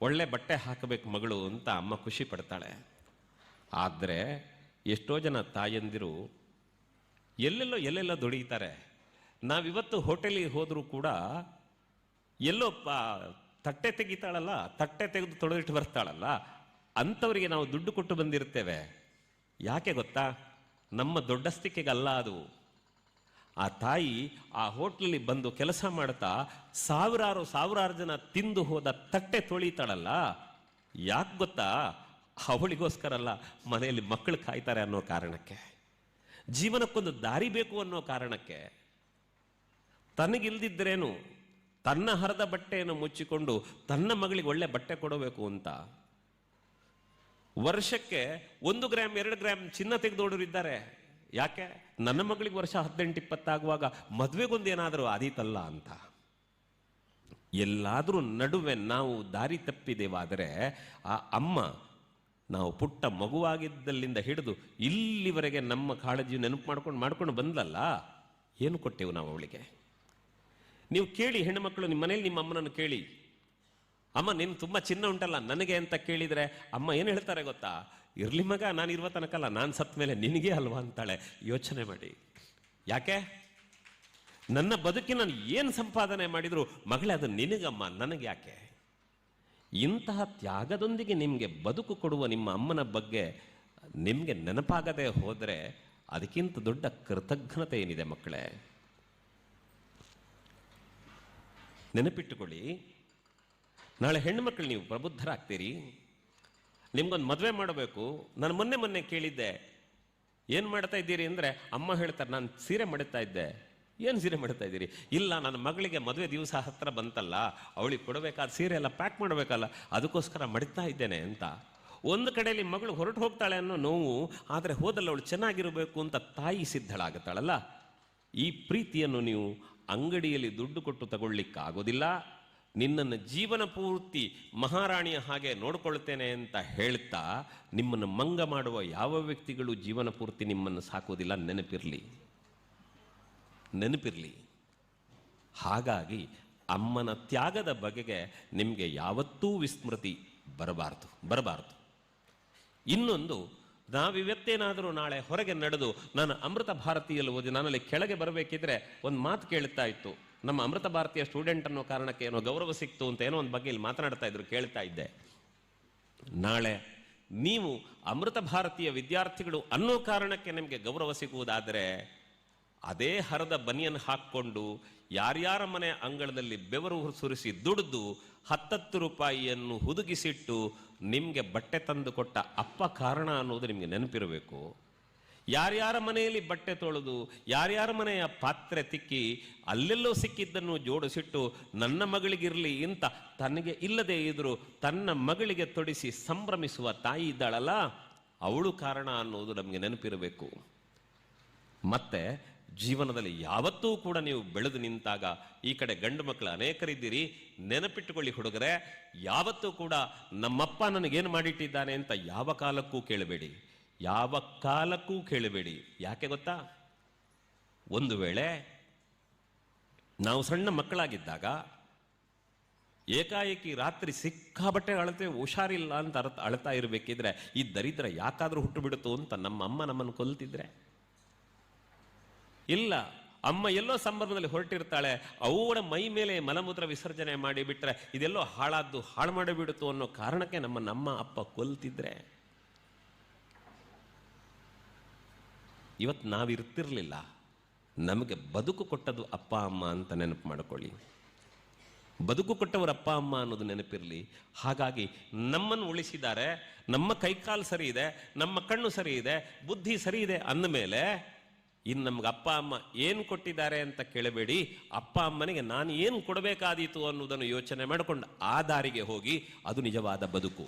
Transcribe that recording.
ಒಳ್ಳೆ ಬಟ್ಟೆ ಹಾಕಬೇಕು ಮಗಳು ಅಂತ ಅಮ್ಮ ಖುಷಿ ಪಡ್ತಾಳೆ. ಆದರೆ ಎಷ್ಟೋ ಜನ ತಾಯಂದಿರು ಎಲ್ಲೆಲ್ಲೋ ದುಡಿತಾರೆ. ನಾವಿವತ್ತು ಹೋಟೆಲಿಗೆ ಹೋದರೂ ಕೂಡ ಎಲ್ಲೋ ತಟ್ಟೆ ತೆಗಿತಾಳಲ್ಲ, ತಟ್ಟೆ ತೆಗೆದು ತೊಳೆದಿಟ್ಟು ಬರ್ತಾಳಲ್ಲ, ಅಂಥವರಿಗೆ ನಾವು ದುಡ್ಡು ಕೊಟ್ಟು ಬಂದಿರ್ತೇವೆ. ಯಾಕೆ ಗೊತ್ತಾ? ನಮ್ಮ ದೊಡ್ಡಸ್ತಿಕೆಗಲ್ಲ ಅದು. ಆ ತಾಯಿ ಆ ಹೋಟ್ಲಲ್ಲಿ ಬಂದು ಕೆಲಸ ಮಾಡ್ತಾ ಸಾವಿರಾರು ಜನ ತಿಂದು ಹೋದ ತಟ್ಟೆ ತೊಳಿತಾಳಲ್ಲ, ಯಾಕೆ ಗೊತ್ತಾ? ಅವಳಿಗೋಸ್ಕರ ಅಲ್ಲ, ಮನೆಯಲ್ಲಿ ಮಕ್ಕಳು ಕಾಯ್ತಾರೆ ಅನ್ನೋ ಕಾರಣಕ್ಕೆ, ಜೀವನಕ್ಕೊಂದು ದಾರಿ ಬೇಕು ಅನ್ನೋ ಕಾರಣಕ್ಕೆ. ತನಗಿಲ್ದಿದ್ರೇನು ತನ್ನ ಹರದ ಬಟ್ಟೆಯನ್ನು ಮುಚ್ಚಿಕೊಂಡು ತನ್ನ ಮಗಳಿಗೆ ಒಳ್ಳೆ ಬಟ್ಟೆ ಕೊಡಬೇಕು ಅಂತ ವರ್ಷಕ್ಕೆ 1 ಗ್ರಾಮ್ 2 ಗ್ರಾಮ್ ಚಿನ್ನ ತೆಗೆದೋಡರಿದ್ದಾರೆ. ಯಾಕೆ? ನನ್ನ ಮಗಳಿಗೆ ವರ್ಷ 18-20 ಆಗುವಾಗ ಮದುವೆಗೊಂದು ಏನಾದರೂ ಆದೀತಲ್ಲ ಅಂತ. ಎಲ್ಲಾದರೂ ನಡುವೆ ನಾವು ದಾರಿ ತಪ್ಪಿದೇವಾದರೆ ಆ ಅಮ್ಮ ನಾವು ಪುಟ್ಟ ಮಗುವಾಗಿದ್ದಲ್ಲಿಂದ ಹಿಡಿದು ಇಲ್ಲಿವರೆಗೆ ನಮ್ಮ ಕಾಳಜಿ ನೆನಪು ಮಾಡ್ಕೊಂಡು ಬಂದಲ್ಲ, ಏನು ಕೊಟ್ಟೆವು ನಾವು ಅವಳಿಗೆ? ನೀವು ಕೇಳಿ, ಹೆಣ್ಣುಮಕ್ಕಳು ನಿಮ್ಮ ಮನೇಲಿ ನಿಮ್ಮ ಅಮ್ಮನನ್ನು ಕೇಳಿ, ಅಮ್ಮ ನೀನು ತುಂಬ ಚಿನ್ನ ಉಂಟಲ್ಲ ನನಗೆ ಅಂತ ಕೇಳಿದರೆ ಅಮ್ಮ ಏನು ಹೇಳ್ತಾರೆ ಗೊತ್ತಾ? ಇರಲಿ ಮಗ, ನಾನು ಇರುವ ತನಕಲ್ಲ, ನಾನು ಸತ್ತ ಮೇಲೆ ನಿನಗೆ ಅಲ್ವಾ ಅಂತಾಳೆ. ಯೋಚನೆ ಮಾಡಿ. ಯಾಕೆ? ನನ್ನ ಬದುಕಿನ ಏನು ಸಂಪಾದನೆ ಮಾಡಿದ್ರು ಮಗಳೇ ಅದು ನಿನಗಮ್ಮ, ನನಗೆ ಯಾಕೆ? ಇಂತಹ ತ್ಯಾಗದೊಂದಿಗೆ ನಿಮಗೆ ಬದುಕು ಕೊಡುವ ನಿಮ್ಮ ಅಮ್ಮನ ಬಗ್ಗೆ ನಿಮಗೆ ನೆನಪಾಗದೆ ಹೋದರೆ ಅದಕ್ಕಿಂತ ದೊಡ್ಡ ಕೃತಜ್ಞತೆ ಏನಿದೆ ಮಕ್ಕಳೇ? ನೆನಪಿಟ್ಟುಕೊಳ್ಳಿ, ನಾಳೆ ಹೆಣ್ಣುಮಕ್ಕಳು ನೀವು ಪ್ರಬುದ್ಧರಾಗ್ತೀರಿ, ನಿಮ್ಗೊಂದು ಮದುವೆ ಮಾಡಬೇಕು. ನಾನು ಮೊನ್ನೆ ಕೇಳಿದ್ದೆ, ಏನು ಮಾಡ್ತಾ ಇದ್ದೀರಿ ಅಂದರೆ ಅಮ್ಮ ಹೇಳ್ತಾರೆ, ನಾನು ಸೀರೆ ಮಾಡುತ್ತಾ ಇದ್ದೆ. ಏನು ಸೀರೆ ಮಾಡ್ತಾ ಇದ್ದೀರಿ? ಇಲ್ಲ, ನನ್ನ ಮಗಳಿಗೆ ಮದುವೆ ದಿವಸ ಹತ್ತಿರ ಬಂತಲ್ಲ, ಅವಳಿಗೆ ಕೊಡಬೇಕಾದ ಸೀರೆ ಎಲ್ಲ ಪ್ಯಾಕ್ ಮಾಡಬೇಕಲ್ಲ, ಅದಕ್ಕೋಸ್ಕರ ಮಡಿತಾ ಇದ್ದೇನೆ ಅಂತ. ಒಂದು ಕಡೆಯಲ್ಲಿ ಮಗಳು ಹೊರಟು ಹೋಗ್ತಾಳೆ ಅನ್ನೋ ನೋವು, ಆದರೆ ಹೋದಲ್ಲಿ ಅವಳು ಚೆನ್ನಾಗಿರಬೇಕು ಅಂತ ತಾಯಿ ಸಿದ್ಧಳಾಗುತ್ತಾಳಲ್ಲ. ಈ ಪ್ರೀತಿಯನ್ನು ನೀವು ಅಂಗಡಿಯಲ್ಲಿ ದುಡ್ಡು ಕೊಟ್ಟು ತಗೊಳ್ಳಿಕ್ಕಾಗೋದಿಲ್ಲ. ನಿನ್ನನ್ನು ಜೀವನ ಪೂರ್ತಿ ಮಹಾರಾಣಿಯ ಹಾಗೆ ನೋಡ್ಕೊಳ್ತೇನೆ ಅಂತ ಹೇಳ್ತಾ ನಿಮ್ಮನ್ನು ಮಂಗ ಮಾಡುವ ಯಾವ ವ್ಯಕ್ತಿಗಳು ಜೀವನ ಪೂರ್ತಿ ನಿಮ್ಮನ್ನು ಸಾಕೋದಿಲ್ಲ. ನೆನಪಿರಲಿ. ಹಾಗಾಗಿ ಅಮ್ಮನ ತ್ಯಾಗದ ಬಗೆಗೆ ನಿಮಗೆ ಯಾವತ್ತೂ ವಿಸ್ಮೃತಿ ಬರಬಾರ್ದು. ಇನ್ನೊಂದು, ನಾವಿವತ್ತೇನಾದರೂ ನಾಳೆ ಹೊರಗೆ ನಡೆದು ನಾನು ಅಮೃತ ಭಾರತಿಯಲ್ಲಿ ಓದಿ ನಾನಲ್ಲಿ ಕೆಳಗೆ ಬರಬೇಕಿದ್ರೆ ಒಂದು ಮಾತು ಕೇಳ್ತಾ ಇತ್ತು. ನಮ್ಮ ಅಮೃತ ಭಾರತೀಯ ಸ್ಟೂಡೆಂಟ್ ಅನ್ನೋ ಕಾರಣಕ್ಕೆ ಏನೋ ಗೌರವ ಸಿಕ್ತು ಅಂತ ಏನೋ ಒಂದು ಬಗ್ಗೆ ಇಲ್ಲಿ ಮಾತನಾಡ್ತಾ ಇದ್ರು, ಕೇಳ್ತಾ ಇದ್ದೆ. ನಾಳೆ ನೀವು ಅಮೃತ ಭಾರತೀಯ ವಿದ್ಯಾರ್ಥಿಗಳು ಅನ್ನೋ ಕಾರಣಕ್ಕೆ ನಿಮಗೆ ಗೌರವ ಸಿಗುವುದಾದರೆ ಅದೇ ಹರದ ಬನಿಯನ್ನು ಹಾಕ್ಕೊಂಡು ಯಾರ್ಯಾರ ಮನೆ ಅಂಗಳದಲ್ಲಿ ಬೆವರು ಸುರಿಸಿ ದುಡಿದು 10 ರೂಪಾಯಿಯನ್ನು ಹುದುಗಿಸಿಟ್ಟು ನಿಮಗೆ ಬಟ್ಟೆ ತಂದು ಕೊಟ್ಟ ಅಪ್ಪ ಕಾರಣ ಅನ್ನೋದು ನಿಮಗೆ ನೆನಪಿರಬೇಕು. ಯಾರ್ಯಾರ ಮನೆಯಲ್ಲಿ ಬಟ್ಟೆ ತೊಳೆದು ಯಾರ್ಯಾರ ಮನೆಯ ಪಾತ್ರೆ ತಿಕ್ಕಿ ಅಲ್ಲೆಲ್ಲೋ ಸಿಕ್ಕಿದ್ದನ್ನು ಜೋಡಿಸಿಟ್ಟು ನನ್ನ ಮಗಳಿಗಿರಲಿ ಅಂತ ತನಗೆ ಇಲ್ಲದೆ ಇದ್ರೂ ತನ್ನ ಮಗಳಿಗೆ ತೊಡಿಸಿ ಸಂಭ್ರಮಿಸುವ ತಾಯಿ ಇದ್ದಾಳಲ್ಲ, ಅವಳು ಕಾರಣ ಅನ್ನೋದು ನಮಗೆ ನೆನಪಿರಬೇಕು. ಮತ್ತೆ ಜೀವನದಲ್ಲಿ ಯಾವತ್ತೂ ಕೂಡ ನೀವು ಬೆಳೆದು ನಿಂತಾಗ, ಈ ಕಡೆ ಗಂಡು ಮಕ್ಕಳು ಅನೇಕರಿದ್ದೀರಿ, ನೆನಪಿಟ್ಟುಕೊಳ್ಳಿ ಹುಡುಗರೆ, ಯಾವತ್ತೂ ಕೂಡ ನಮ್ಮಪ್ಪ ನನಗೇನು ಮಾಡಿಟ್ಟಿದ್ದಾನೆ ಅಂತ ಯಾವ ಕಾಲಕ್ಕೂ ಕೇಳಬೇಡಿ. ಯಾಕೆ ಗೊತ್ತಾ? ಒಂದು ವೇಳೆ ನಾವು ಸಣ್ಣ ಮಕ್ಕಳಾಗಿದ್ದಾಗ ಏಕಾಏಕಿ ರಾತ್ರಿ ಸಿಕ್ಕಾಬಟ್ಟೆ ಅಳತೆ ಹುಷಾರಿಲ್ಲ ಅಂತ ಅಳ್ತಾ ಇರಬೇಕಿದ್ರೆ ಈ ದರಿದ್ರ ಯಾಕಾದ್ರೂ ಹುಟ್ಟು ಬಿಡುತ್ತೋ ಅಂತ ನಮ್ಮ ಅಮ್ಮ ನಮ್ಮನ್ನು ಕೊಲ್ತಿದ್ರೆ, ಇಲ್ಲ ಅಮ್ಮ ಎಲ್ಲೋ ಸಂದರ್ಭದಲ್ಲಿ ಹೊರಟಿರ್ತಾಳೆ, ಅವಳ ಮೈ ಮೇಲೆ ಮಲಮೂತ್ರ ವಿಸರ್ಜನೆ ಮಾಡಿಬಿಟ್ರೆ ಇದೆಲ್ಲೋ ಹಾಳು ಮಾಡಿಬಿಡುತ್ತೋ ಅನ್ನೋ ಕಾರಣಕ್ಕೆ ನಮ್ಮ ಅಪ್ಪ ಕೊಲ್ತಿದ್ರೆ ಇವತ್ತು ನಾವಿರ್ತಿರ್ಲಿಲ್ಲ. ನಮಗೆ ಬದುಕು ಕೊಟ್ಟದು ಅಪ್ಪ ಅಮ್ಮ ಅಂತ ನೆನಪು ಮಾಡಿಕೊಳ್ಳಿ. ಬದುಕು ಕೊಟ್ಟವರು ಅಪ್ಪ ಅಮ್ಮ ಅನ್ನೋದು ನೆನಪಿರಲಿ. ಹಾಗಾಗಿ ನಮ್ಮನ್ನು ಉಳಿಸಿದ್ದಾರೆ, ನಮ್ಮ ಕೈಕಾಲು ಸರಿ ಇದೆ, ನಮ್ಮ ಕಣ್ಣು ಸರಿ ಇದೆ, ಬುದ್ಧಿ ಸರಿ ಇದೆ ಅಂದಮೇಲೆ ಇನ್ನು ನಮ್ಗೆ ಅಪ್ಪ ಅಮ್ಮ ಏನು ಕೊಟ್ಟಿದ್ದಾರೆ ಅಂತ ಕೇಳಬೇಡಿ. ಅಪ್ಪ ಅಮ್ಮನಿಗೆ ನಾನು ಏನು ಕೊಡಬೇಕಾದೀತು ಅನ್ನೋದನ್ನು ಯೋಚನೆ ಮಾಡಿಕೊಂಡು ಆ ದಾರಿಗೆ ಹೋಗಿ, ಅದು ನಿಜವಾದ ಬದುಕು.